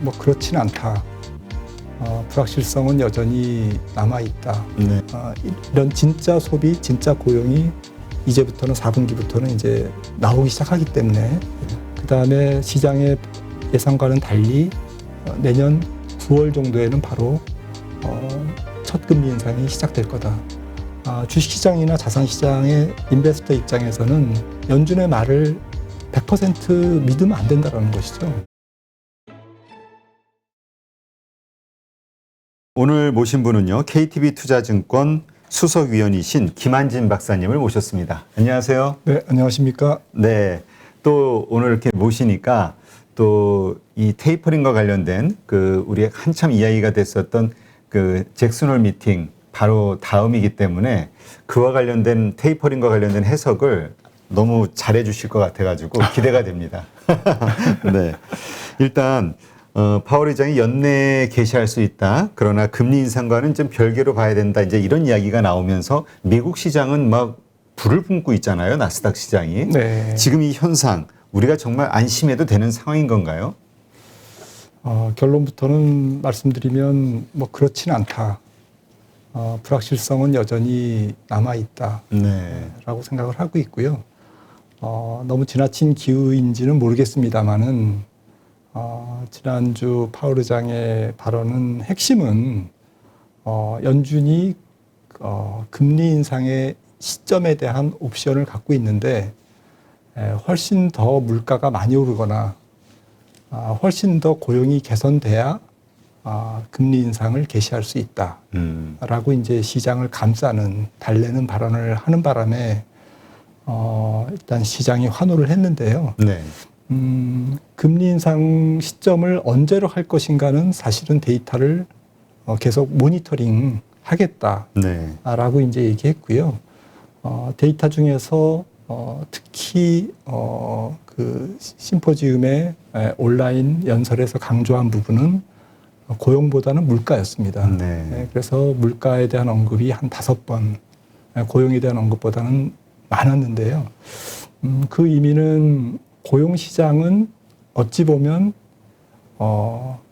뭐 그렇진 않다. 불확실성은 여전히 남아있다. 네. 이런 진짜 소비, 진짜 고용이 이제부터는 4분기부터는 이제 나오기 시작하기 때문에 그 다음에 시장의 예상과는 달리 내년 9월 정도에는 바로 첫 금리 인상이 시작될 거다. 주식시장이나 자산시장의 인베스터 입장에서는 연준의 말을 100% 믿으면 안 된다는 것이죠. 오늘 모신 분은요, KTB투자증권 수석위원이신 김한진 박사님을 모셨습니다. 안녕하세요. 네, 안녕하십니까? 네. 또 오늘 이렇게 모시니까 또 이 테이퍼링과 관련된 우리 한참 이야기가 됐었던 잭슨홀 미팅 바로 다음이기 때문에 그와 관련된 테이퍼링과 관련된 해석을 너무 잘해 주실 것 같아가지고 기대가 됩니다. 네. 일단 파월 의장이 연내에 개시할 수 있다. 그러나 금리 인상과는 좀 별개로 봐야 된다. 이제 이런 이야기가 나오면서 미국 시장은 막 불을 뿜고 있잖아요. 나스닥 시장이. 네. 지금 이 현상 우리가 정말 안심해도 되는 상황인 건가요? 결론부터는 말씀드리면 뭐 그렇진 않다. 불확실성은 여전히 남아있다. 네. 라고 생각을 하고 있고요. 너무 지나친 기우인지는 모르겠습니다만은 지난주 파월 의장의 발언은 핵심은 연준이 금리 인상의 시점에 대한 옵션을 갖고 있는데 훨씬 더 물가가 많이 오르거나 훨씬 더 고용이 개선돼야 금리 인상을 개시할 수 있다라고 이제 시장을 감싸는 달래는 발언을 하는 바람에 일단 시장이 환호를 했는데요. 네. 금리 인상 시점을 언제로 할 것인가는 사실은 데이터를 계속 모니터링 하겠다라고 네. 이제 얘기했고요. 데이터 중에서 특히 그 심포지움의 온라인 연설에서 강조한 부분은 고용보다는 물가였습니다. 네. 그래서 물가에 대한 언급이 한 5번, 고용에 대한 언급보다는 많았는데요. 그 의미는 고용 시장은 어찌 보면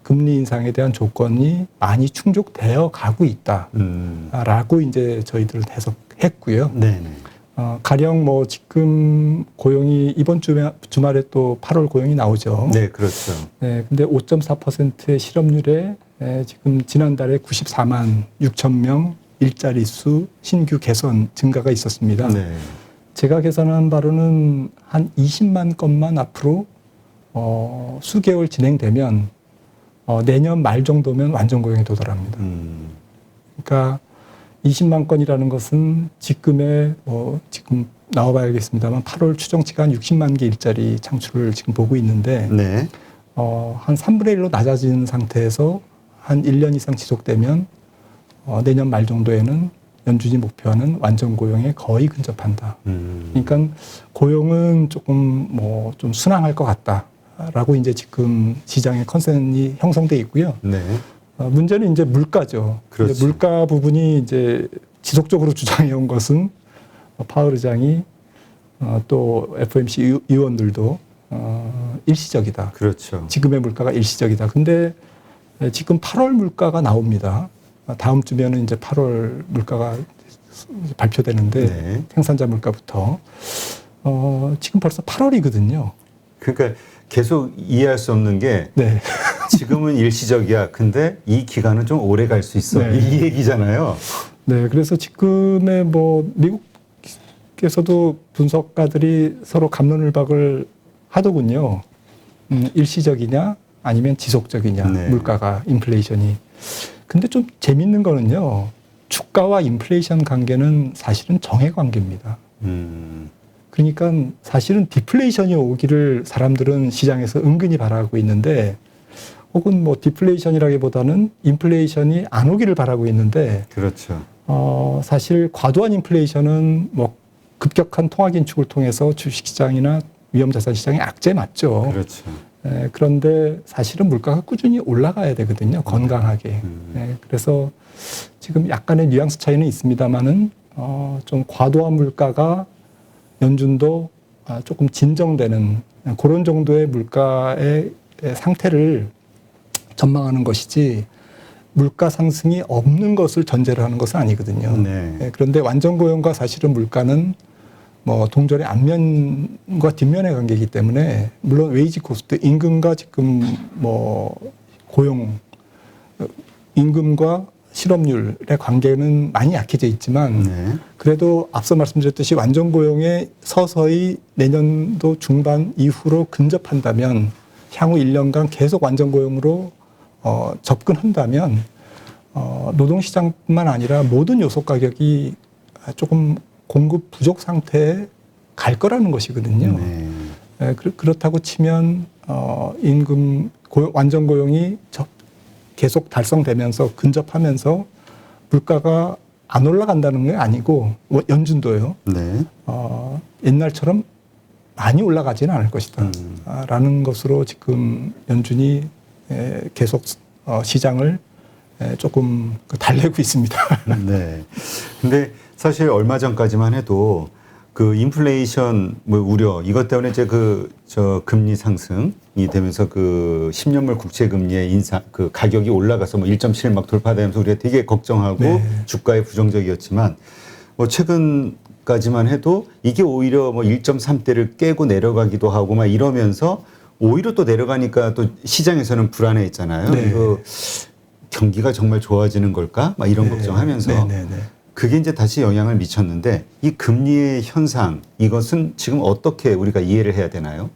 금리 인상에 대한 조건이 많이 충족되어 가고 있다라고 이제 저희들은 해석했고요. 네. 가령 뭐 지금 고용이 이번 주말에 또 8월 고용이 나오죠. 네, 그렇죠. 네, 근데 5.4%의 실업률에 지금 지난달에 94만 6천 명 일자리 수 신규 개선 증가가 있었습니다. 네. 제가 계산한 바로는 한 20만 건만 앞으로 수개월 진행되면 내년 말 정도면 완전 고용에 도달합니다. 그러니까 20만 건이라는 것은 지금의 지금 나와봐야겠습니다만 8월 추정치가 한 60만 개 일자리 창출을 지금 보고 있는데 네. 한 3분의 1로 낮아진 상태에서 한 1년 이상 지속되면 내년 말 정도에는 연준이 목표하는 완전 고용에 거의 근접한다. 그러니까 고용은 조금 좀 순항할 것 같다라고 이제 지금 시장의 컨센이 형성돼 있고요. 네. 문제는 이제 물가죠. 그렇죠. 물가 부분이 이제 지속적으로 주장해 온 것은 파월 의장이 또 FOMC 의원들도 일시적이다. 그렇죠. 지금의 물가가 일시적이다. 근데 지금 8월 물가가 나옵니다. 다음 주면은 이제 8월 물가가 발표되는데 네. 생산자 물가부터 지금 벌써 8월이거든요. 그러니까 계속 이해할 수 없는 게 네. 지금은 일시적이야. 근데 이 기간은 좀 오래 갈 수 있어. 네. 이 얘기잖아요. 네, 그래서 지금의 미국에서도 분석가들이 서로 갑론을박을 하더군요. 일시적이냐 아니면 지속적이냐 네. 물가가 인플레이션이. 근데 좀 재밌는 거는요. 주가와 인플레이션 관계는 사실은 정해 관계입니다. 그러니까 사실은 디플레이션이 오기를 사람들은 시장에서 은근히 바라고 있는데 혹은 디플레이션이라기보다는 인플레이션이 안 오기를 바라고 있는데 그렇죠. 사실 과도한 인플레이션은 급격한 통화 긴축을 통해서 주식시장이나 위험자산시장의 악재 맞죠. 그렇죠. 그런데 사실은 물가가 꾸준히 올라가야 되거든요. 건강하게. 그래서 지금 약간의 뉘앙스 차이는 있습니다만은 좀 과도한 물가가 연준도 조금 진정되는 그런 정도의 물가의 상태를 전망하는 것이지 물가 상승이 없는 것을 전제로 하는 것은 아니거든요. 네. 예, 그런데 완전 고용과 사실은 물가는 뭐 동전의 앞면과 뒷면의 관계이기 때문에 물론 웨이지 코스트 임금과 지금 뭐 고용 임금과 실업률의 관계는 많이 약해져 있지만 네. 그래도 앞서 말씀드렸듯이 완전 고용에 서서히 내년도 중반 이후로 근접한다면 향후 1년간 계속 완전 고용으로 접근한다면 노동시장뿐만 아니라 모든 요소 가격이 조금 공급 부족 상태에 갈 거라는 것이거든요. 네. 그렇다고 치면 임금 완전 고용이 계속 달성되면서 근접하면서 물가가 안 올라간다는 게 아니고 연준도요. 네. 옛날처럼 많이 올라가지는 않을 것이다. 라는 것으로 지금 연준이 계속 시장을 조금 달래고 있습니다. 네. 근데 사실 얼마 전까지만 해도 그 인플레이션 뭐 우려 이것 때문에 이제 저 금리 상승이 되면서 그 10년물 국채 금리의 인상 그 가격이 올라가서 뭐 1.7 막 돌파되면서 우리가 되게 걱정하고 네. 주가에 부정적이었지만 뭐 최근까지만 해도 이게 오히려 뭐 1.3대를 깨고 내려가기도 하고 막 이러면서 오히려 또 내려가니까 또 시장에서는 불안해했잖아요. 네. 이거 경기가 정말 좋아지는 걸까? 막 이런 네. 걱정하면서 네. 그게 이제 다시 영향을 미쳤는데 이 금리의 현상 이것은 지금 어떻게 우리가 이해를 해야 되나요?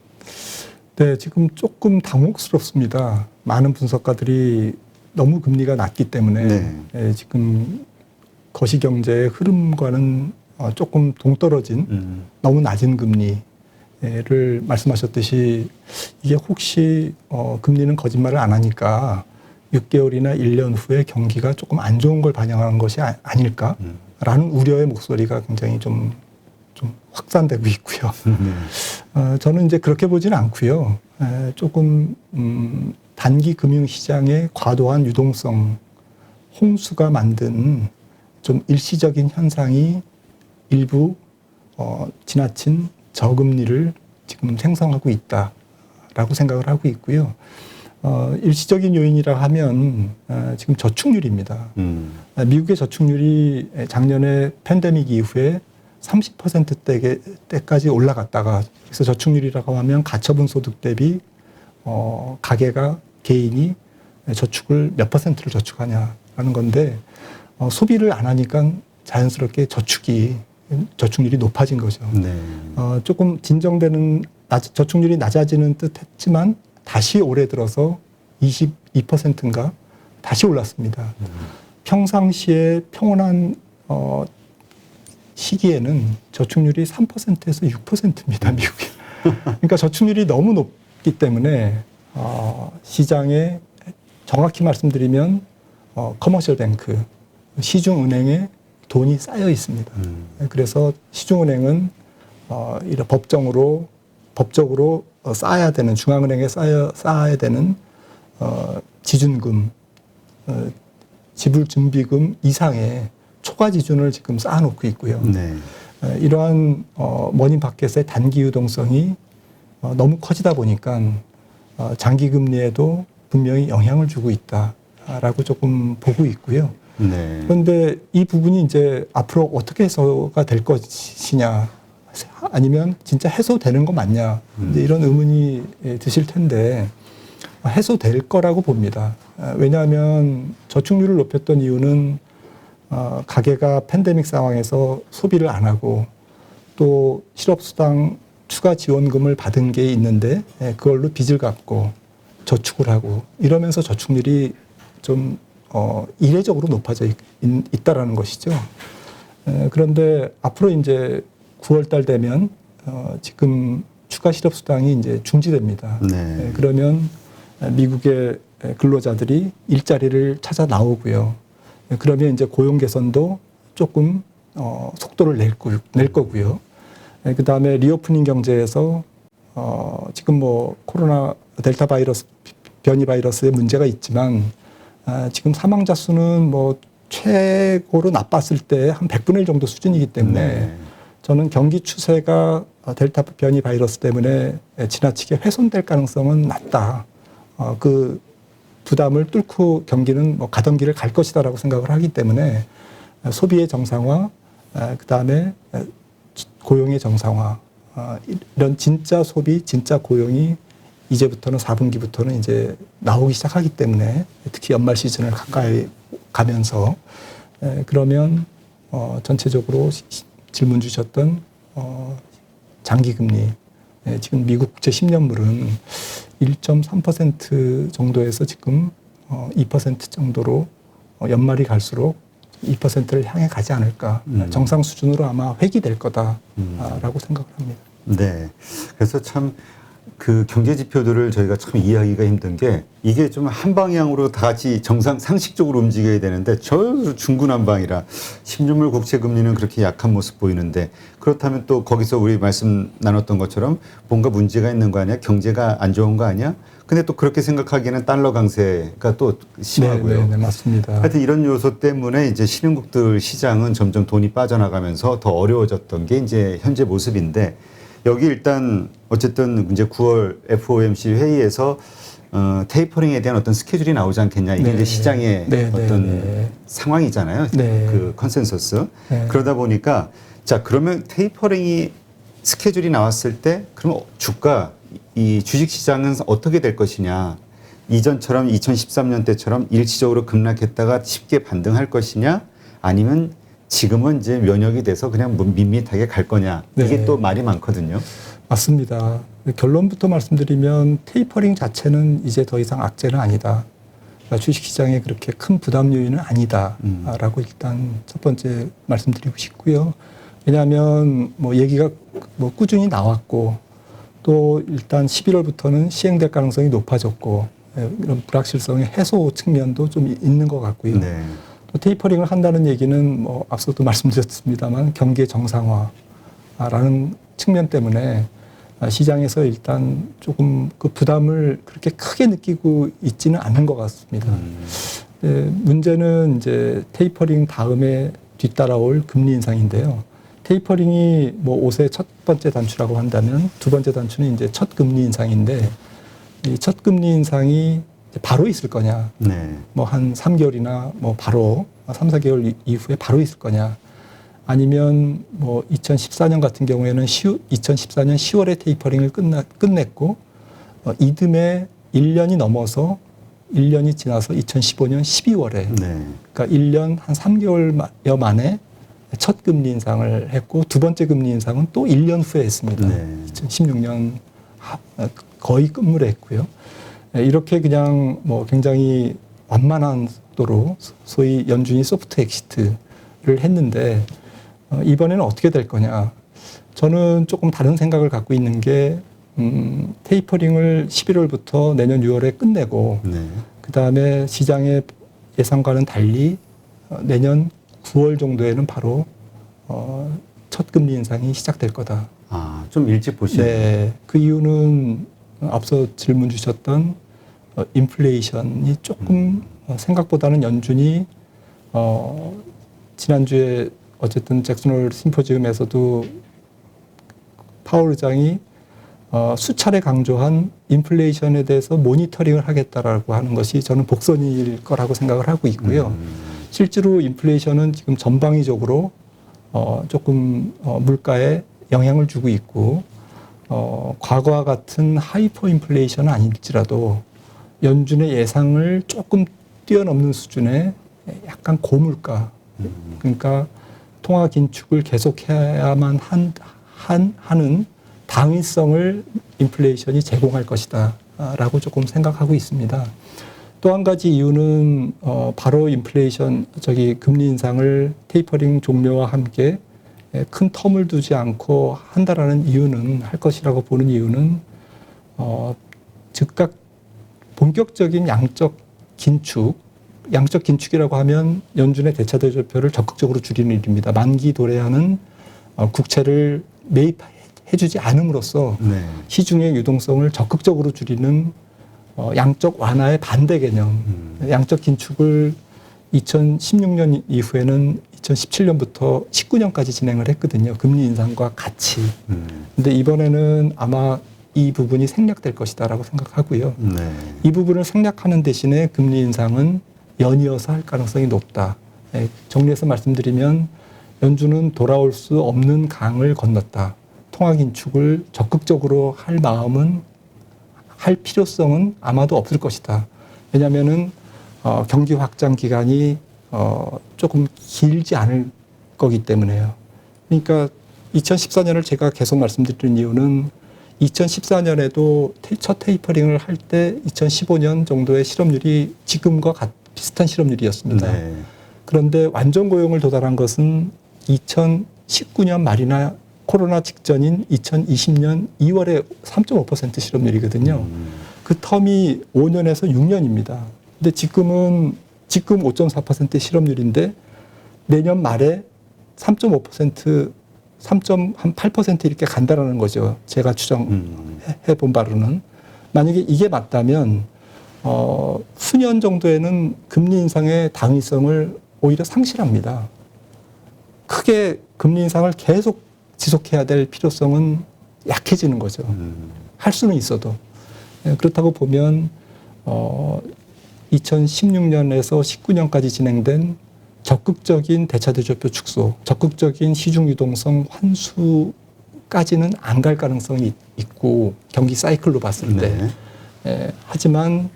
네, 지금 조금 당혹스럽습니다. 많은 분석가들이 너무 금리가 낮기 때문에 네. 지금 거시경제의 흐름과는 조금 동떨어진 너무 낮은 금리를 말씀하셨듯이 이게 혹시 금리는 거짓말을 안 하니까 6개월이나 1년 후에 경기가 조금 안 좋은 걸 반영하는 것이 아닐까라는 우려의 목소리가 굉장히 좀 확산되고 있고요. 저는 이제 그렇게 보지는 않고요. 조금 단기 금융시장의 과도한 유동성, 홍수가 만든 좀 일시적인 현상이 일부 지나친 저금리를 지금 생성하고 있다라고 생각을 하고 있고요. 일시적인 요인이라 하면 지금 저축률입니다. 미국의 저축률이 작년에 팬데믹 이후에 30%대까지 올라갔다가 그래서 저축률이라고 하면 가처분 소득 대비 가계가 개인이 저축을 몇 퍼센트를 저축하냐라는 건데 소비를 안 하니까 자연스럽게 저축률이 높아진 거죠. 네. 조금 진정되는 저축률이 낮아지는 듯 했지만 다시 올해 들어서 22%인가 다시 올랐습니다. 평상시에 평온한 시기에는 저축률이 3%에서 6%입니다, 미국이. 그러니까 저축률이 너무 높기 때문에 시장에 정확히 말씀드리면 커머셜 뱅크, 시중은행에 돈이 쌓여 있습니다. 그래서 시중은행은 이런 법적으로 쌓아야 되는 중앙은행에 쌓아야 되는 지준금, 지불준비금 이상의 초과 지준을 지금 쌓아놓고 있고요. 네. 이러한 머니 마켓의 단기 유동성이 너무 커지다 보니까 장기 금리에도 분명히 영향을 주고 있다라고 조금 보고 있고요. 네. 그런데 이 부분이 이제 앞으로 어떻게 해소가 될 것이냐, 아니면 진짜 해소되는 거 맞냐, 이제 이런 의문이 드실 텐데 해소될 거라고 봅니다. 왜냐하면 저축률을 높였던 이유는 가계가 팬데믹 상황에서 소비를 안 하고 또 실업수당 추가 지원금을 받은 게 있는데 그걸로 빚을 갚고 저축을 하고 이러면서 저축률이 좀 이례적으로 높아져 있다라는 것이죠. 그런데 앞으로 이제 9월 달 되면 지금 추가 실업수당이 이제 중지됩니다. 네. 그러면 미국의 근로자들이 일자리를 찾아 나오고요. 그러면 이제 고용 개선도 조금 속도를 낼 거고요. 그 다음에 리오프닝 경제에서 지금 뭐 코로나 델타 바이러스 변이 바이러스의 문제가 있지만 지금 사망자 수는 뭐 최고로 나빴을 때 한 100분의 1 정도 수준이기 때문에 네. 저는 경기 추세가 델타 변이 바이러스 때문에 지나치게 훼손될 가능성은 낮다. 그 부담을 뚫고 경기는 뭐 가던 길을 갈 것이다라고 생각을 하기 때문에 소비의 정상화, 그다음에 고용의 정상화, 이런 진짜 소비, 진짜 고용이 이제부터는 4분기부터는 이제 나오기 시작하기 때문에 특히 연말 시즌을 가까이 가면서 그러면 전체적으로 질문 주셨던 장기 금리, 지금 미국 국채 10년물은 1.3% 정도에서 지금 2% 정도로 연말이 갈수록 2%를 향해 가지 않을까. 정상 수준으로 아마 회귀될 거다라고 생각을 합니다. 네. 그래서 참 그 경제 지표들을 저희가 참 이해하기가 힘든 게 이게 좀 한 방향으로 다 같이 정상 상식적으로 움직여야 되는데 저 중구난방이라 10년물 국채 금리는 그렇게 약한 모습 보이는데 그렇다면 또 거기서 우리 말씀 나눴던 것처럼 뭔가 문제가 있는 거 아니야? 경제가 안 좋은 거 아니야? 근데 또 그렇게 생각하기에는 달러 강세가 또 심하고요. 네, 맞습니다. 하여튼 이런 요소 때문에 이제 신흥국들 시장은 점점 돈이 빠져나가면서 더 어려워졌던 게 이제 현재 모습인데 여기 일단 어쨌든 이제 9월 FOMC 회의에서 테이퍼링에 대한 어떤 스케줄이 나오지 않겠냐 이게 이제 시장의 어떤 상황이잖아요. 그 컨센서스. 그러다 보니까 자 그러면 테이퍼링이 스케줄이 나왔을 때 그러면 주가 이 주식 시장은 어떻게 될 것이냐. 이전처럼 2013년 때처럼 일시적으로 급락했다가 쉽게 반등할 것이냐 아니면 지금은 이제 면역이 돼서 그냥 밋밋하게 갈 거냐. 이게 또 말이 많거든요. 맞습니다. 결론부터 말씀드리면 테이퍼링 자체는 이제 더 이상 악재는 아니다. 그러니까 주식시장에 그렇게 큰 부담 요인은 아니다라고 일단 첫 번째 말씀드리고 싶고요. 왜냐하면 뭐 얘기가 뭐 꾸준히 나왔고 또 일단 11월부터는 시행될 가능성이 높아졌고 이런 불확실성의 해소 측면도 좀 있는 것 같고요. 네. 또 테이퍼링을 한다는 얘기는 뭐 앞서도 말씀드렸습니다만 경기 정상화라는 측면 때문에 시장에서 일단 조금 그 부담을 그렇게 크게 느끼고 있지는 않은 것 같습니다. 문제는 이제 테이퍼링 다음에 뒤따라올 금리 인상인데요. 테이퍼링이 뭐 옷의 첫 번째 단추라고 한다면 두 번째 단추는 이제 첫 금리 인상인데 이 첫 금리 인상이 바로 있을 거냐. 네. 뭐 한 3개월이나 뭐 바로 3, 4개월 이후에 바로 있을 거냐. 아니면 뭐 2014년 같은 경우에는 2014년 10월에 테이퍼링을 끝냈고 이듬해 1년이 넘어서 1년이 지나서 2015년 12월에 그러니까 1년 한 3개월여 만에 첫 금리 인상을 했고 두 번째 금리 인상은 또 1년 후에 했습니다. 2016년 거의 끝물에 했고요. 이렇게 그냥 뭐 굉장히 완만한 속도로 소위 연준이 소프트 엑시트를 했는데 이번에는 어떻게 될 거냐. 저는 조금 다른 생각을 갖고 있는 게 테이퍼링을 11월부터 내년 6월에 끝내고 그다음에 시장의 예상과는 달리 내년 9월 정도에는 바로 첫 금리 인상이 시작될 거다. 아, 좀 일찍 보시네요. 네, 그 이유는 앞서 질문 주셨던 인플레이션이 조금 생각보다는 연준이 지난주에 어쨌든 잭슨홀 심포지움에서도 파월 의장이 수차례 강조한 인플레이션에 대해서 모니터링을 하겠다라고 하는 것이 저는 복선일 거라고 생각을 하고 있고요. 실제로 인플레이션은 지금 전방위적으로 조금 물가에 영향을 주고 있고 과거와 같은 하이퍼 인플레이션은 아닐지라도 연준의 예상을 조금 뛰어넘는 수준의 약간 고물가 그러니까 통화 긴축을 계속해야만 하는 당위성을 인플레이션이 제공할 것이다 라고 조금 생각하고 있습니다. 또 한 가지 이유는 바로 인플레이션 금리 인상을 테이퍼링 종료와 함께 큰 텀을 두지 않고 한다라는 이유는 할 것이라고 보는 이유는 즉각 본격적인 양적 긴축이라고 하면 연준의 대차 대조표를 적극적으로 줄이는 일입니다. 만기 도래하는 국채를 매입해주지 않음으로써 시중의 유동성을 적극적으로 줄이는 양적 완화의 반대 개념. 양적 긴축을 2016년 이후에는 2017년부터 19년까지 진행을 했거든요. 금리 인상과 같이. 근데 이번에는 아마 이 부분이 생략될 것이다라고 생각하고요. 네. 이 부분을 생략하는 대신에 금리 인상은 연이어서 할 가능성이 높다. 정리해서 말씀드리면 연준은 돌아올 수 없는 강을 건넜다. 통화 긴축을 적극적으로 할 마음은 할 필요성은 아마도 없을 것이다. 왜냐하면은 경기 확장 기간이 조금 길지 않을 거기 때문에요. 그러니까 2014년을 제가 계속 말씀드리는 이유는 2014년에도 첫 테이퍼링을 할 때 2015년 정도의 실업률이 지금과 비슷한 실업률이었습니다. 네. 그런데 완전 고용을 도달한 것은 2019년 말이나 코로나 직전인 2020년 2월에 3.5% 실업률이거든요. 그 텀이 5년에서 6년입니다. 근데 지금 5.4% 실업률인데 내년 말에 3.5%, 3.8% 이렇게 간다라는 거죠. 제가 추정해 본 바로는. 만약에 이게 맞다면 수년 정도에는 금리 인상의 당위성을 오히려 상실합니다. 크게 금리 인상을 계속 지속해야 될 필요성은 약해지는 거죠. 할 수는 있어도. 그렇다고 보면 2016년에서 19년까지 진행된 적극적인 대차대조표 축소, 적극적인 시중 유동성 환수까지는 안 갈 가능성이 있고 경기 사이클로 봤을 때. 네. 하지만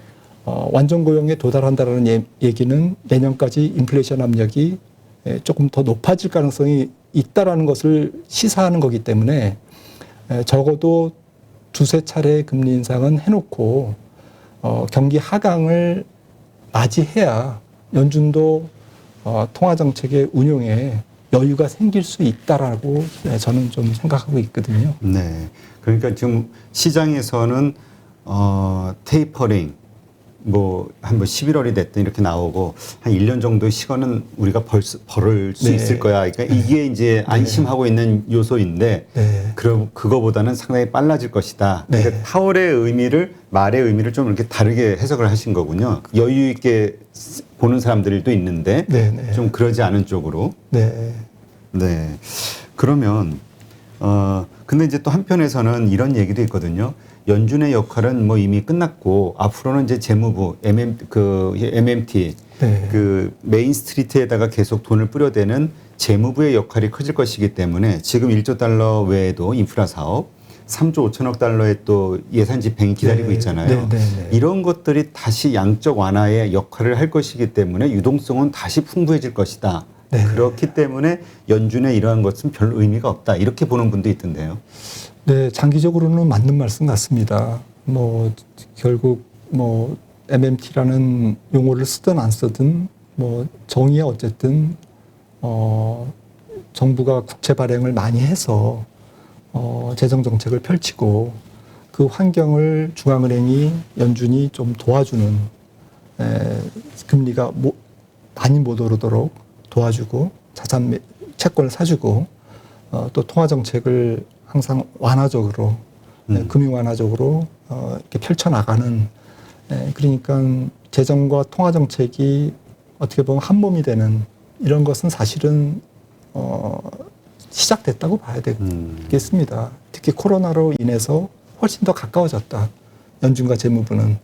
완전 고용에 도달한다는 얘기는 내년까지 인플레이션 압력이 조금 더 높아질 가능성이 있다라는 것을 시사하는 거기 때문에 적어도 두세 차례 금리 인상은 해놓고 경기 하강을 맞이해야 연준도 통화정책의 운용에 여유가 생길 수 있다라고 저는 좀 생각하고 있거든요. 네. 그러니까 지금 시장에서는 테이퍼링 한 11월이 됐든 이렇게 나오고 한 1년 정도의 시간은 우리가 벌을 수 네. 있을 거야. 그러니까 이게 이제 안심하고 있는 요소인데 네. 그럼 그거보다는 상당히 빨라질 것이다. 네. 그러니까 4월의 의미를 말의 의미를 좀 이렇게 다르게 해석을 하신 거군요. 여유 있게 보는 사람들도 있는데 네, 네. 좀 그러지 않은 쪽으로. 네. 네. 그러면 근데 이제 또 한편에서는 이런 얘기도 있거든요. 연준의 역할은 뭐 이미 끝났고 앞으로는 이제 재무부 MMT 네. 그 메인 스트리트에다가 계속 돈을 뿌려대는 재무부의 역할이 커질 것이기 때문에 지금 1조 달러 외에도 인프라 사업 3조 5천억 달러의 또 예산 집행이 기다리고 네. 있잖아요. 네, 네, 네. 이런 것들이 다시 양적 완화의 역할을 할 것이기 때문에 유동성은 다시 풍부해질 것이다. 네. 그렇기 때문에 연준의 이러한 것은 별 의미가 없다. 이렇게 보는 분도 있던데요. 네, 장기적으로는 맞는 말씀 같습니다. 결국 MMT라는 용어를 쓰든 안 쓰든 정의에 어쨌든 정부가 국채 발행을 많이 해서 재정 정책을 펼치고 그 환경을 중앙은행이 연준이 좀 도와주는 금리가 많이 못 오르도록 도와주고 채권을 사주고 또 통화 정책을 항상 완화적으로 금융 완화적으로 이렇게 펼쳐나가는 그러니까 재정과 통화 정책이 어떻게 보면 한 몸이 되는 이런 것은 사실은 시작됐다고 봐야 되겠습니다. 특히 코로나로 인해서 훨씬 더 가까워졌다. 연준과 재무부는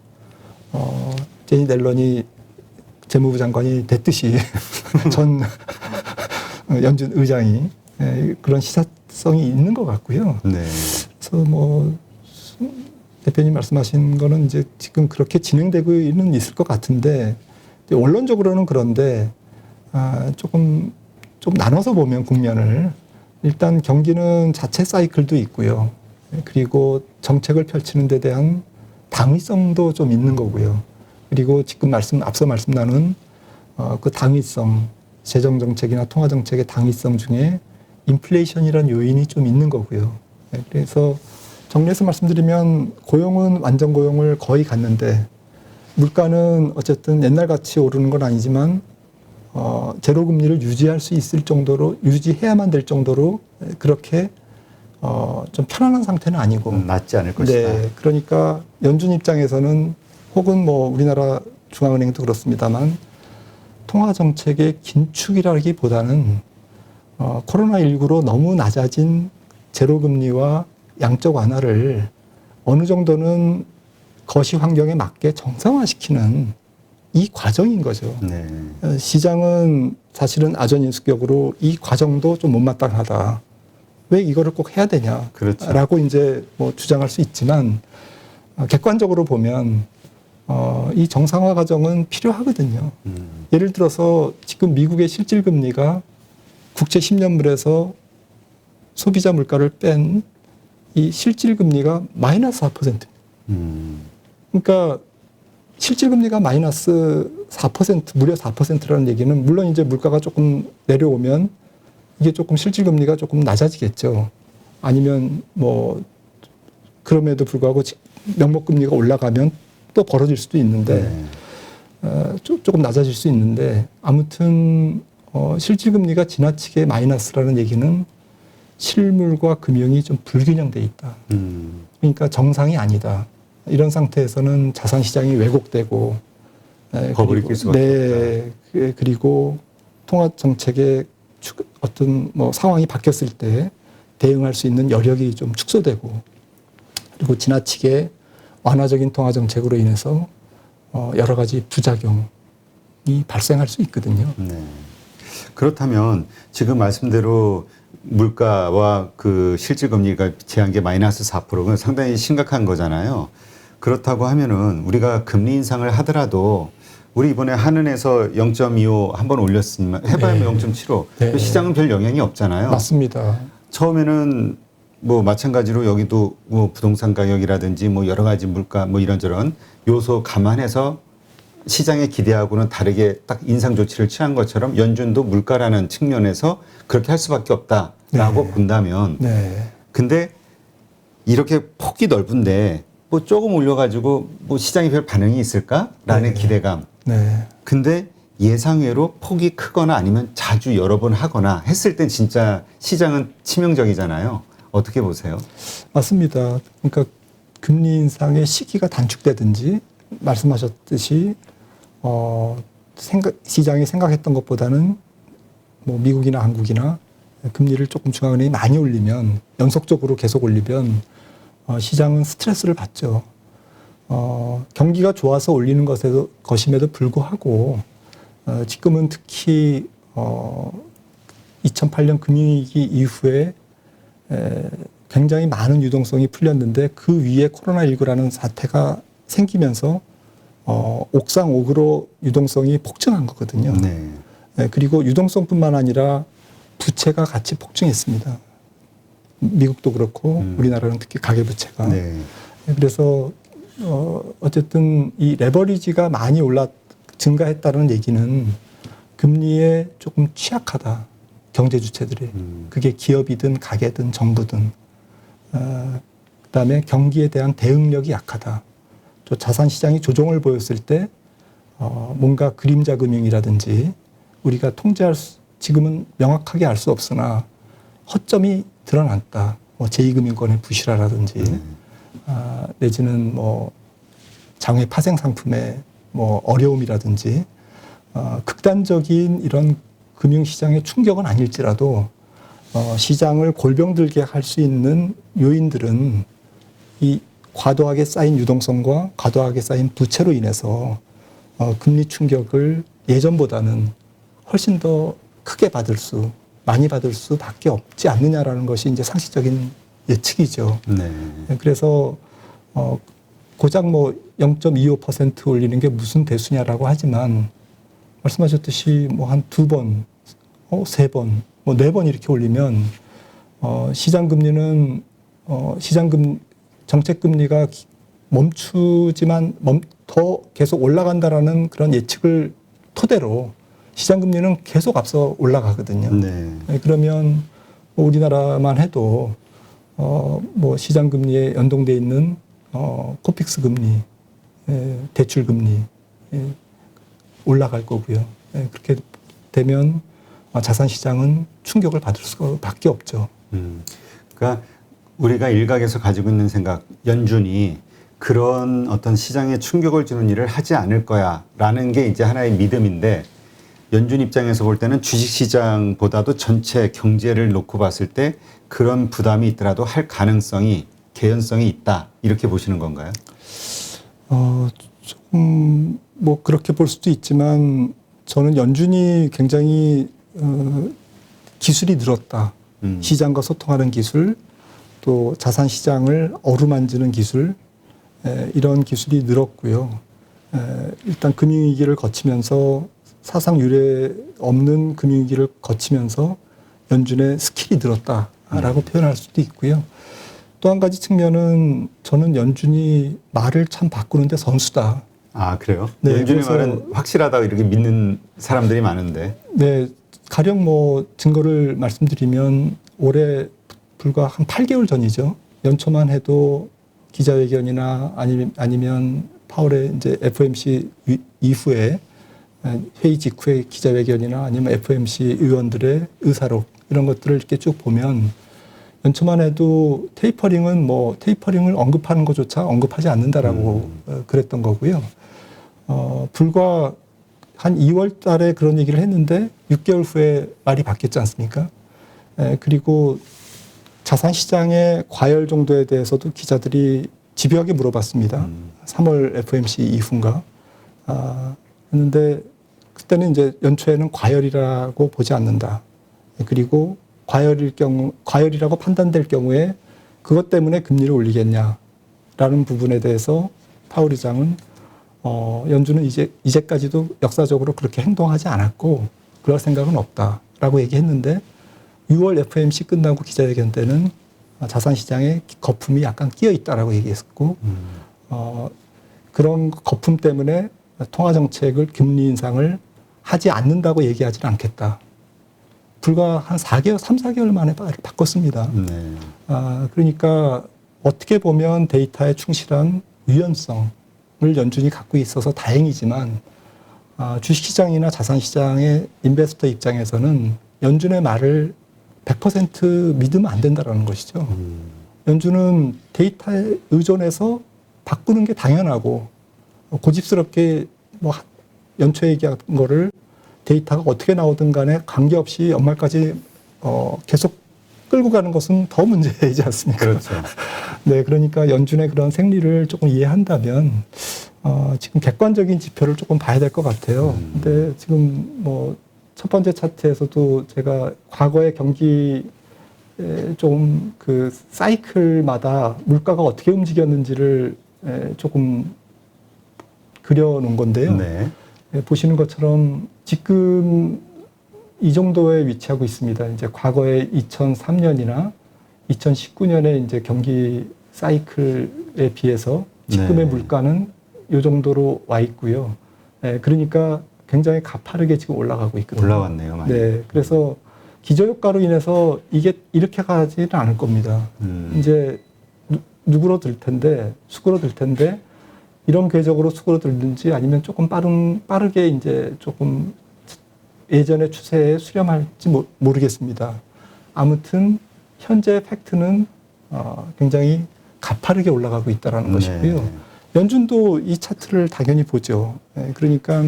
제니 넬런이 재무부 장관이 됐듯이 전 연준 의장이 그런 시사성이 있는 것 같고요. 네. 그래서 대표님 말씀하신 거는 이제 지금 그렇게 진행되고는 있을 것 같은데 원론적으로는 그런데 조금 좀 나눠서 보면 국면을 일단 경기는 자체 사이클도 있고요. 그리고 정책을 펼치는 데 대한 당위성도 좀 있는 거고요. 그리고 지금 앞서 말씀 나눈 그 당위성, 재정 정책이나 통화 정책의 당위성 중에 인플레이션이라는 요인이 좀 있는 거고요. 그래서 정리해서 말씀드리면 고용은 완전 고용을 거의 갔는데 물가는 어쨌든 옛날 같이 오르는 건 아니지만 제로 금리를 유지할 수 있을 정도로 유지해야만 될 정도로 그렇게 좀 편안한 상태는 아니고 낫지 않을 것이다. 네, 그러니까 연준 입장에서는 혹은 우리나라 중앙은행도 그렇습니다만 통화 정책의 긴축이라기보다는 코로나19로 너무 낮아진 제로 금리와 양적 완화를 어느 정도는 거시 환경에 맞게 정상화시키는 이 과정인 거죠. 네. 시장은 사실은 아전인수격으로 이 과정도 좀 못마땅하다. 왜 이거를 꼭 해야 되냐? 그렇죠. 라고 이제 뭐 주장할 수 있지만 객관적으로 보면 이 정상화 과정은 필요하거든요. 예를 들어서 지금 미국의 실질 금리가 국채 10년물에서 소비자 물가를 뺀 이 실질 금리가 마이너스 4%. 그러니까 실질 금리가 마이너스 4%, 무려 4%라는 얘기는 물론 이제 물가가 조금 내려오면 이게 조금 실질 금리가 조금 낮아지겠죠. 아니면 뭐 그럼에도 불구하고 명목 금리가 올라가면 또 벌어질 수도 있는데 조금 낮아질 수 있는데 아무튼 실질 금리가 지나치게 마이너스라는 얘기는 실물과 금융이 좀 불균형돼 있다. 그러니까 정상이 아니다. 이런 상태에서는 자산 시장이 왜곡되고 겁을 일으킬 수밖에 없다. 그리고 통화 정책의 어떤 뭐 상황이 바뀌었을 때 대응할 수 있는 여력이 좀 축소되고 그리고 지나치게 완화적인 통화 정책으로 인해서 여러 가지 부작용이 발생할 수 있거든요. 네. 그렇다면 지금 말씀대로 물가와 그 실질 금리가 제한 게 마이너스 4%는 상당히 심각한 거잖아요. 그렇다고 하면은 우리가 금리 인상을 하더라도 우리 이번에 한은에서 0.25 한번 올렸으면 해봐야 네. 0.75. 네. 시장은 별 영향이 없잖아요. 맞습니다. 처음에는 뭐 마찬가지로 여기도 뭐 부동산 가격이라든지 뭐 여러 가지 물가 뭐 이런저런 요소 감안해서 시장의 기대하고는 다르게 딱 인상 조치를 취한 것처럼 연준도 물가라는 측면에서 그렇게 할 수밖에 없다라고 네. 본다면 네. 근데 이렇게 폭이 넓은데 뭐 조금 올려가지고 뭐 시장에 별 반응이 있을까라는 네. 기대감. 네. 근데 예상외로 폭이 크거나 아니면 자주 여러 번 하거나 했을 땐 진짜 시장은 치명적이잖아요. 어떻게 보세요? 맞습니다. 그러니까 금리 인상의 시기가 단축되든지 말씀하셨듯이 시장이 생각했던 것보다는 뭐 미국이나 한국이나 금리를 조금 중앙은행이 많이 올리면 연속적으로 계속 올리면 시장은 스트레스를 받죠. 경기가 좋아서 올리는 것임에도 불구하고 지금은 특히 2008년 금융위기 이후에 굉장히 많은 유동성이 풀렸는데 그 위에 코로나19라는 사태가 생기면서 옥상옥으로 유동성이 폭증한 거거든요. 네. 그리고 유동성뿐만 아니라 부채가 같이 폭증했습니다. 미국도 그렇고 우리나라는 특히 가계부채가. 네. 그래서 어쨌든 이 레버리지가 많이 증가했다는 얘기는 금리에 조금 취약하다. 경제 주체들이. 그게 기업이든 가게든 정부든. 그다음에 경기에 대한 대응력이 약하다. 또 자산 시장이 조정을 보였을 때 뭔가 그림자 금융이라든지 우리가 지금은 명확하게 알 수 없으나 허점이 드러났다. 뭐 제2금융권의 부실화라든지 내지는 뭐 장외 파생 상품의 뭐 어려움이라든지 극단적인 이런 금융시장의 충격은 아닐지라도 시장을 골병들게 할 수 있는 요인들은 이 과도하게 쌓인 유동성과 과도하게 쌓인 부채로 인해서 금리 충격을 예전보다는 훨씬 더 크게 많이 받을 수밖에 없지 않느냐라는 것이 이제 상식적인 예측이죠. 네. 그래서 고작 뭐 0.25% 올리는 게 무슨 대수냐라고 하지만 말씀하셨듯이 뭐 한 2번, 3번, 뭐 4번 이렇게 올리면 시장 금리는 정책 금리가 멈추지만 더 계속 올라간다라는 그런 예측을 토대로 시장 금리는 계속 앞서 올라가거든요. 네. 그러면 뭐 우리나라만 해도 뭐 시장 금리에 연동돼 있는 코픽스 금리, 대출 금리 올라갈 거고요. 그렇게 되면 자산 시장은 충격을 받을 수밖에 없죠. 그러니까 우리가 일각에서 가지고 있는 생각, 연준이 그런 어떤 시장에 충격을 주는 일을 하지 않을 거야라는 게 이제 하나의 믿음인데 연준 입장에서 볼 때는 주식시장보다도 전체 경제를 놓고 봤을 때 그런 부담이 있더라도 할 가능성이 개연성이 있다 이렇게 보시는 건가요? 조금 뭐 그렇게 볼 수도 있지만 저는 연준이 굉장히 기술이 늘었다. 시장과 소통하는 기술, 또 자산 시장을 어루만지는 기술, 이런 기술이 늘었고요. 일단 금융위기를 거치면서 사상 유례 없는 금융위기를 거치면서 연준의 스킬이 늘었다라고 표현할 수도 있고요. 또 한 가지 측면은 저는 연준이 말을 참 바꾸는데 선수다. 아, 그래요? 네, 연준의 그래서- 말은 확실하다고 이렇게 믿는 사람들이 많은데. 네, 가령 뭐 증거를 말씀드리면 올해 불과 한 8개월 전이죠. 연초만 해도 기자회견이나 아니면 파월의 이제 FOMC 이후에 회의 직후에 기자회견이나 아니면 FOMC 의원들의 의사록 이런 것들을 이렇게 쭉 보면 연초만 해도 테이퍼링을 언급하는 것조차 언급하지 않는다라고 그랬던 거고요. 불과 한 2월 달에 그런 얘기를 했는데 6개월 후에 말이 바뀌었지 않습니까? 그리고 자산 시장의 과열 정도에 대해서도 기자들이 집요하게 물어봤습니다. 3월 FOMC 이후인가. 했는데 그때는 이제 연초에는 과열이라고 보지 않는다. 그리고 과열이라고 판단될 경우에 그것 때문에 금리를 올리겠냐라는 부분에 대해서 파월 의장은 연준은 이제까지도 역사적으로 그렇게 행동하지 않았고 그럴 생각은 없다라고 얘기했는데 6월 FOMC 끝나고 기자회견 때는 자산 시장에 거품이 약간 끼어 있다라고 얘기했고 그런 거품 때문에 통화 정책을 금리 인상을 하지 않는다고 얘기하지는 않겠다. 불과 한 4개월, 3, 4개월 만에 바꿨습니다. 네. 그러니까 어떻게 보면 데이터에 충실한 유연성을 연준이 갖고 있어서 다행이지만 주식시장이나 자산시장의 인베스터 입장에서는 연준의 말을 100% 믿으면 안 된다는 것이죠. 연준은 데이터에 의존해서 바꾸는 게 당연하고 고집스럽게 뭐 연초에 얘기한 거를 데이터가 어떻게 나오든 간에 관계없이 연말까지 계속 끌고 가는 것은 더 문제이지 않습니까? 그렇죠. 네, 그러니까 연준의 그런 생리를 조금 이해한다면 지금 객관적인 지표를 조금 봐야 될 것 같아요. 근데 지금 뭐 첫 번째 차트에서도 제가 과거의 경기 좀 그 사이클마다 물가가 어떻게 움직였는지를 조금 그려놓은 건데요. 네. 보시는 것처럼 지금 이 정도에 위치하고 있습니다. 이제 과거의 2003년이나 2019년의 이제 경기 사이클에 비해서 지금의 네. 물가는 이 정도로 와 있고요. 그러니까 굉장히 가파르게 지금 올라가고 있거든요. 올라왔네요, 많이. 네, 그래서 기저효과로 인해서 이게 이렇게 가지는 않을 겁니다. 이제 누구로 들 텐데, 수그러 들 텐데, 이런 궤적으로 수그러들든지 아니면 조금 빠르게 이제 조금 예전의 추세에 수렴할지 모르겠습니다. 아무튼 현재 팩트는 굉장히 가파르게 올라가고 있다는 것이고요. 네. 연준도 이 차트를 당연히 보죠. 그러니까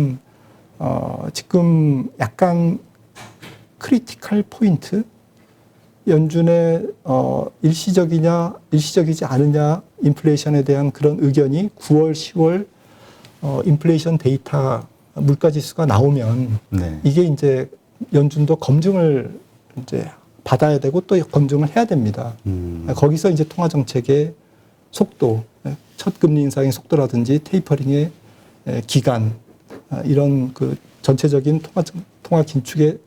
지금 약간 크리티컬 포인트, 연준의 일시적이지 않으냐 인플레이션에 대한 그런 의견이 9월, 10월 인플레이션 데이터 물가지수가 나오면 네. 이게 이제 연준도 검증을 이제 받아야 되고 또 검증을 해야 됩니다. 거기서 이제 통화 정책의 속도, 첫 금리 인상의 속도라든지 테이퍼링의 기간 이런 그 전체적인 통화 긴축의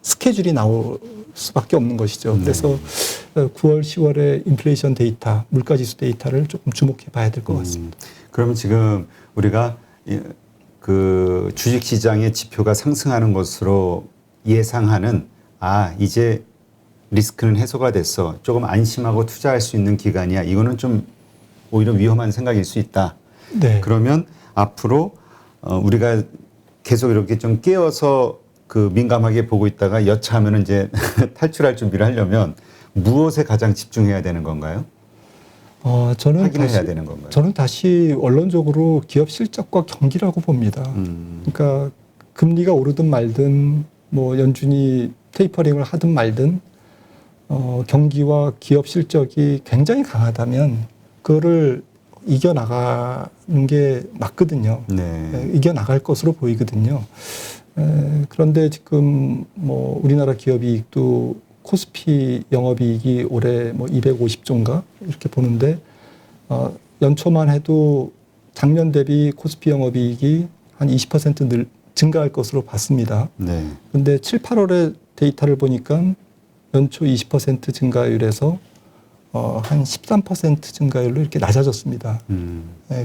스케줄이 나올 수밖에 없는 것이죠. 그래서 9월, 10월의 인플레이션 데이터, 물가지수 데이터를 조금 주목해 봐야 될 것 같습니다. 그러면 지금 우리가 그 주식시장의 지표가 상승하는 것으로 예상하는 이제 리스크는 해소가 됐어. 조금 안심하고 투자할 수 있는 기간이야. 이거는 좀 오히려 위험한 생각일 수 있다. 네. 그러면 앞으로 우리가 계속 이렇게 좀 깨어서 그 민감하게 보고 있다가 여차하면 이제 탈출할 준비를 하려면 무엇에 가장 집중해야 되는 건가요? 저는 확인을 해야 되는 건가요? 저는 다시 원론적으로 기업 실적과 경기라고 봅니다. 그러니까 금리가 오르든 말든 뭐 연준이 테이퍼링을 하든 말든 경기와 기업 실적이 굉장히 강하다면 그거를 이겨나가는 게 맞거든요. 네. 이겨나갈 것으로 보이거든요. 그런데 지금 뭐 우리나라 기업이익도 코스피 영업이익이 올해 뭐 250조인가 이렇게 보는데 연초만 해도 작년 대비 코스피 영업이익이 한 20% 증가할 것으로 봤습니다. 네. 그런데 7, 8월의 데이터를 보니까 연초 20% 증가율에서 한 13% 증가율로 이렇게 낮아졌습니다.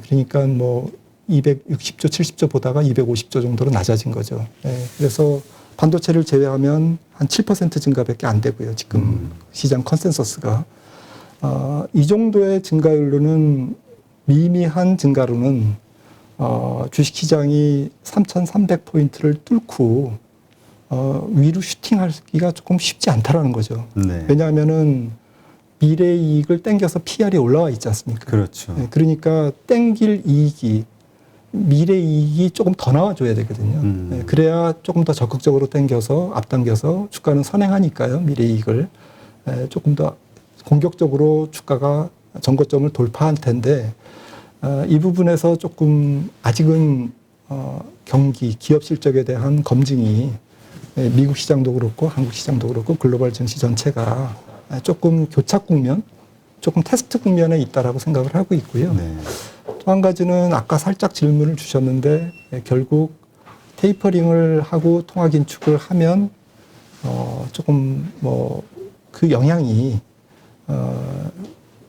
그러니까 뭐 260조, 70조 보다가 250조 정도로 낮아진 거죠. 그래서 반도체를 제외하면 한 7% 증가밖에 안 되고요. 지금 시장 컨센서스가. 이 정도의 증가율로는 미미한 증가로는 주식시장이 3,300포인트를 뚫고 위로 슈팅하기가 조금 쉽지 않다라는 거죠. 네. 왜냐하면은 미래 이익을 땡겨서 PR이 올라와 있지 않습니까? 그렇죠. 그러니까 땡길 이익이 미래 이익이 조금 더 나와줘야 되거든요. 그래야 조금 더 적극적으로 땡겨서 앞당겨서 주가는 선행하니까요. 미래 이익을 조금 더 공격적으로 주가가 전고점을 돌파할 텐데 이 부분에서 조금 아직은 경기 기업 실적에 대한 검증이 미국 시장도 그렇고 한국 시장도 그렇고 글로벌 증시 전체가 조금 교착 국면, 조금 테스트 국면에 있다라고 생각을 하고 있고요. 네. 또 한 가지는 아까 살짝 질문을 주셨는데 결국 테이퍼링을 하고 통화 긴축을 하면 조금 뭐 그 영향이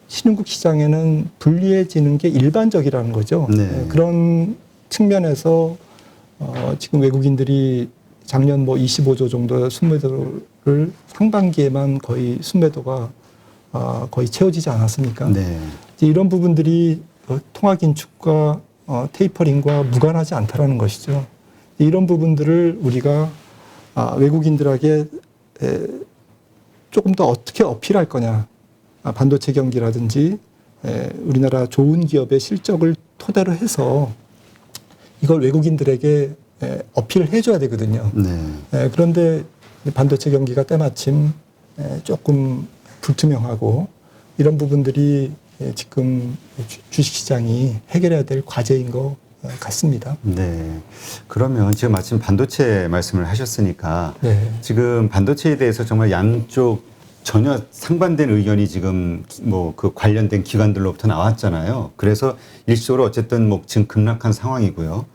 신흥국 시장에는 불리해지는 게 일반적이라는 거죠. 네. 그런 측면에서 지금 외국인들이 작년 뭐 25조 정도의 순매도를 상반기에만 거의 순매도가 거의 채워지지 않았습니까? 네. 이제 이런 부분들이 통화 긴축과 테이퍼링과 무관하지 않다라는 것이죠. 이런 부분들을 우리가 외국인들에게 조금 더 어떻게 어필할 거냐. 반도체 경기라든지 우리나라 좋은 기업의 실적을 토대로 해서 이걸 외국인들에게 어필을 해줘야 되거든요. 네. 그런데 반도체 경기가 때마침 조금 불투명하고 이런 부분들이 지금 주식시장이 해결해야 될 과제인 것 같습니다. 네. 그러면 지금 마침 반도체 말씀을 하셨으니까 네. 지금 반도체에 대해서 정말 양쪽 전혀 상반된 의견이 지금 뭐 그 관련된 기관들로부터 나왔잖아요. 그래서 일시적으로 어쨌든 뭐 지금 급락한 상황이고요.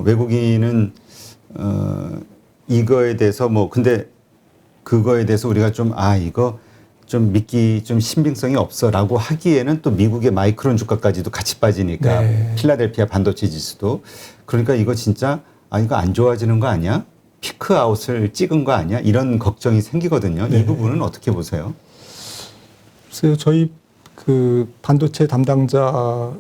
외국인은 이거에 대해서 뭐 근데 그거에 대해서 우리가 좀 이거 좀 믿기 좀 신빙성이 없어라고 하기에는 또 미국의 마이크론 주가까지도 같이 빠지니까 네. 필라델피아 반도체 지수도 그러니까 이거 진짜 이거 안 좋아지는 거 아니야? 피크 아웃을 찍은 거 아니야? 이런 걱정이 생기거든요. 네. 이 부분은 어떻게 보세요? 글쎄요, 저희 그 반도체 담당자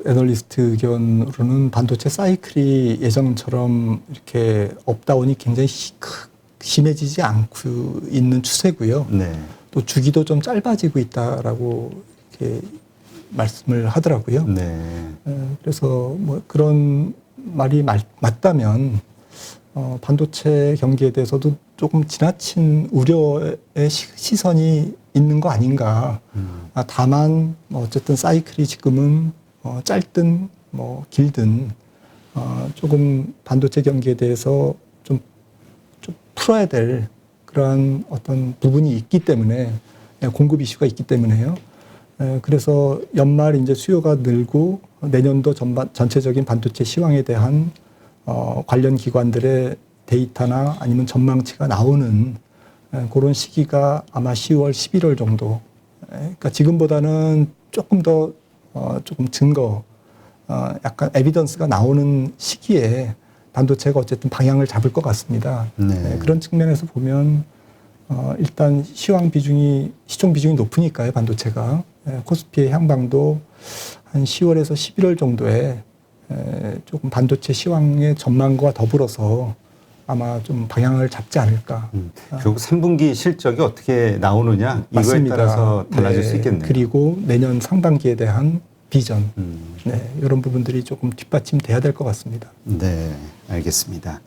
애널리스트 의견으로는 반도체 사이클이 예전처럼 이렇게 업다운이 굉장히 심해지지 않고 있는 추세고요. 네. 또 주기도 좀 짧아지고 있다라고 이렇게 말씀을 하더라고요. 네. 그래서 뭐 그런 말이 맞다면 반도체 경기에 대해서도 조금 지나친 우려의 시선이 있는 거 아닌가. 다만 뭐 어쨌든 사이클이 지금은 짧든 뭐 길든 조금 반도체 경기에 대해서 좀 풀어야 될 그러한 어떤 부분이 있기 때문에 공급 이슈가 있기 때문에요. 그래서 연말 이제 수요가 늘고 내년도 전체적인 반도체 시황에 대한 관련 기관들의 데이터나 아니면 전망치가 나오는 그런 시기가 아마 10월, 11월 정도. 그러니까 지금보다는 조금 더 조금 증거, 약간 에비던스가 나오는 시기에 반도체가 어쨌든 방향을 잡을 것 같습니다. 네. 그런 측면에서 보면 일단 시총 비중이 높으니까요, 반도체가. 코스피의 향방도 한 10월에서 11월 정도에 조금 반도체 시황의 전망과 더불어서 아마 좀 방향을 잡지 않을까. 결국 3분기 실적이 어떻게 나오느냐 이거에 맞습니다. 따라서 달라질 수 있겠네요. 그리고 내년 상반기에 대한 비전, 이런 부분들이 조금 뒷받침돼야 될 것 같습니다. 네, 알겠습니다.